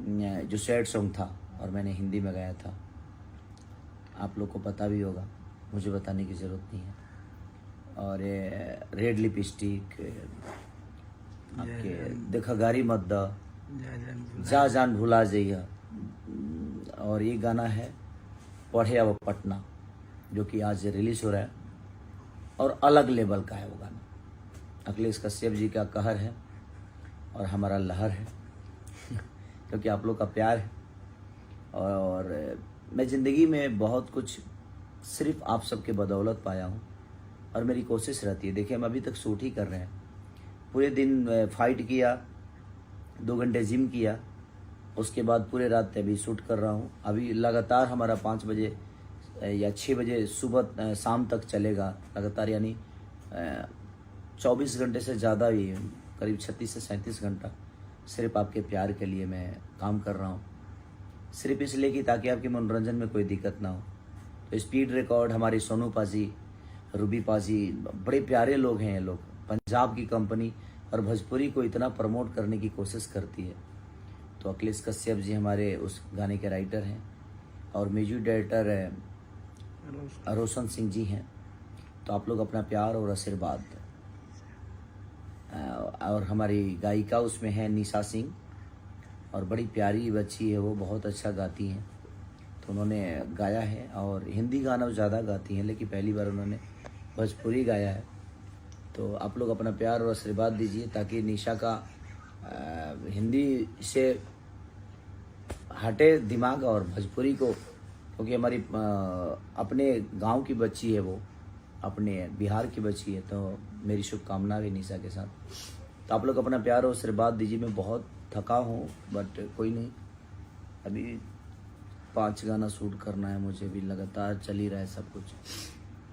जो sad song था और मैंने हिंदी में गाया था। आप लोग को पता भी होगा, मुझे बताने की ज़रूरत नहीं है। और ये रेड लिपस्टिक आपके देखा गारी मत द जा जान भुला जइया। और ये गाना है पढ़े अब पटना, जो कि आज रिलीज हो रहा है और अलग लेवल का है वो गाना। अखिलेश कश्यप जी का कहर है और हमारा लहर है क्योंकि आप लोग का प्यार है। और मैं ज़िंदगी में बहुत कुछ सिर्फ आप सबके बदौलत पाया हूँ और मेरी कोशिश रहती है। देखिए, हम अभी तक शूट ही कर रहे हैं, पूरे दिन फाइट किया, 2 घंटे जिम किया, उसके बाद पूरे रात अभी शूट कर रहा हूँ। अभी लगातार हमारा 5 बजे या 6 बजे सुबह शाम तक चलेगा लगातार, यानी 24 घंटे से ज़्यादा ही, करीब 36 से 37 घंटा सिर्फ आपके प्यार के लिए मैं काम कर रहा हूँ। सिर्फ इसलिए कि ताकि आपके मनोरंजन में कोई दिक्कत ना हो। तो स्पीड रिकॉर्ड हमारी सोनू पाजी, रूबी पाजी, बड़े प्यारे लोग हैं ये लोग। पंजाब की कंपनी और भोजपुरी को इतना प्रमोट करने की कोशिश करती है। तो अखिलेश कश्यप जी हमारे उस गाने के राइटर हैं और म्यूजिक डायरेक्टर रोशन सिंह जी हैं। तो आप लोग अपना प्यार और आशीर्वाद। और हमारी गायिका उसमें है निशा सिंह, और बड़ी प्यारी बच्ची है वो, बहुत अच्छा गाती हैं। तो उन्होंने गाया है और हिंदी गाना ज़्यादा गाती हैं, लेकिन पहली बार उन्होंने भोजपुरी गाया है। तो आप लोग अपना प्यार और आशीर्वाद दीजिए ताकि निशा का हिंदी से हटे दिमाग और भोजपुरी को, क्योंकि हमारी अपने गांव की बच्ची है वो, अपने बिहार की बच्ची है। तो मेरी शुभकामना भी निशा के साथ। तो आप लोग अपना प्यार और आशीर्वाद दीजिए। मैं बहुत थका हूँ, बट कोई नहीं, अभी 5 गाना शूट करना है मुझे, भी लगातार चल ही रहा है सब कुछ।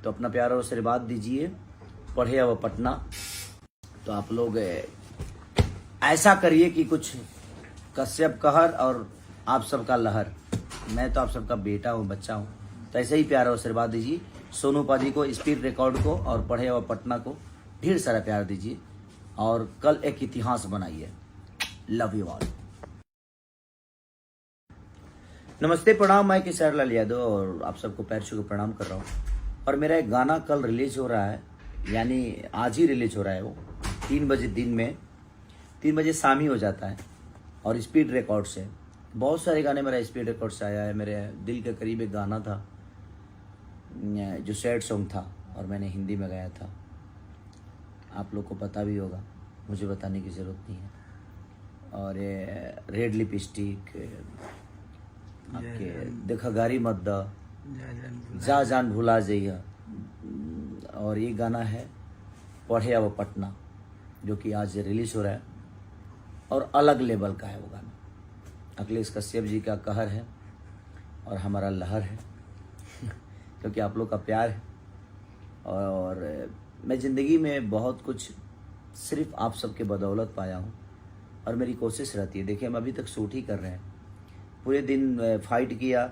तो अपना प्यार और आशीर्वाद दीजिए। पढ़े अब पटना। तो आप लोग ऐसा करिए कि कुछ कश्यप कहर और आप सबका लहर। मैं तो आप सबका बेटा हूँ, बच्चा हूँ, तो ऐसे ही प्यार और आशीर्वाद दीजिए। सोनू पाजी को, स्पीड रिकॉर्ड को और पढ़े अब पटना को ढेर सारा प्यार दीजिए और कल एक इतिहास बनाइए। Love you all. नमस्ते, प्रणाम। मैं किशोर लाल यादव और आप सबको पैर छू के प्रणाम कर रहा हूँ। और मेरा एक गाना कल रिलीज हो रहा है, यानी आज ही रिलीज हो रहा है वो 3 बजे दिन में, 3 बजे शाम ही हो जाता है। और स्पीड रिकॉर्ड से बहुत सारे गाने मेरा स्पीड रिकॉर्ड से आया है। मेरे दिल के करीब एक गाना था जो सैड सॉन्ग था और मैंने हिंदी में गाया था। आप लोग को पता भी होगा, मुझे बताने की ज़रूरत नहीं है। और ये रेड लिपस्टिक आपके देखा गारी मत द जा जान भुला जइया। और ये गाना है पढ़े अब पटना, जो कि आज रिलीज हो रहा है और अलग लेवल का है वो गाना। अखिलेश कश्यप जी का कहर है और हमारा लहर है क्योंकि आप लोग का प्यार है। और मैं ज़िंदगी में बहुत कुछ सिर्फ आप सबके बदौलत पाया हूँ और मेरी कोशिश रहती है। देखिए, हम अभी तक शूट ही कर रहे हैं, पूरे दिन फाइट किया,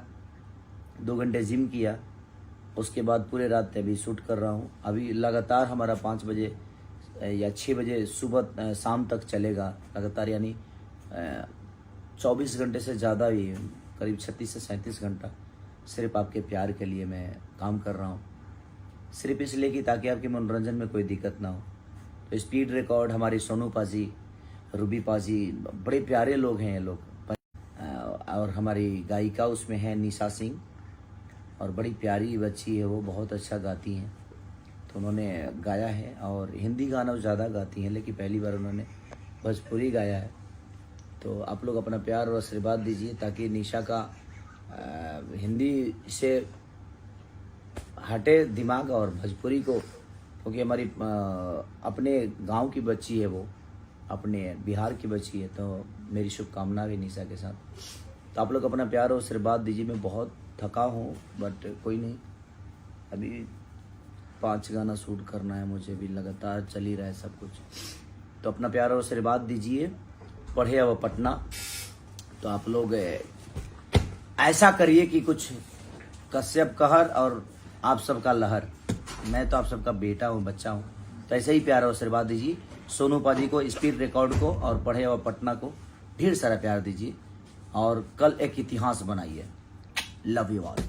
2 घंटे जिम किया, उसके बाद पूरे रात अभी शूट कर रहा हूँ। अभी लगातार हमारा 5 बजे या 6 बजे सुबह शाम तक चलेगा लगातार, यानी 24 घंटे से ज़्यादा ही, करीब 36 से 37 घंटा सिर्फ आपके प्यार के लिए मैं काम कर रहा हूँ। सिर्फ इसलिए कि ताकि आपके मनोरंजन में कोई दिक्कत ना हो। तो स्पीड रिकॉर्ड हमारी सोनू पाजी, रूबी पाजी, बड़े प्यारे लोग हैं ये लोग। और हमारी गायिका उसमें है निशा सिंह, और बड़ी प्यारी बच्ची है वो, बहुत अच्छा गाती हैं। तो उन्होंने गाया है और हिंदी गाना ज़्यादा गाती हैं, लेकिन पहली बार उन्होंने भोजपुरी गाया है। तो आप लोग अपना प्यार और आशीर्वाद दीजिए ताकि निशा का हिंदी से हटे दिमाग और भोजपुरी को, क्योंकि हमारी अपने गांव की बच्ची है वो, अपने बिहार की बच्ची है। तो मेरी शुभकामना भी निशा के साथ। तो आप लोग अपना प्यार और आशीर्वाद दीजिए। मैं बहुत थका हूँ, बट कोई नहीं, अभी 5 गाना शूट करना है मुझे, भी लगातार चल ही रहा है सब कुछ। तो अपना प्यार और आशीर्वाद दीजिए। पढ़े अब पटना। तो आप लोग ऐसा करिए कि कुछ कश्यप कहर और आप सबका लहर। मैं तो आप सबका बेटा हूँ, बच्चा हूँ, तो ऐसे ही प्यार और आशीर्वाद दीजिए। सोनू पाजी को, स्पीड रिकॉर्ड को और पढ़े अब पटना को ढेर सारा प्यार दीजिए और कल एक इतिहास बनाइए। Love you all.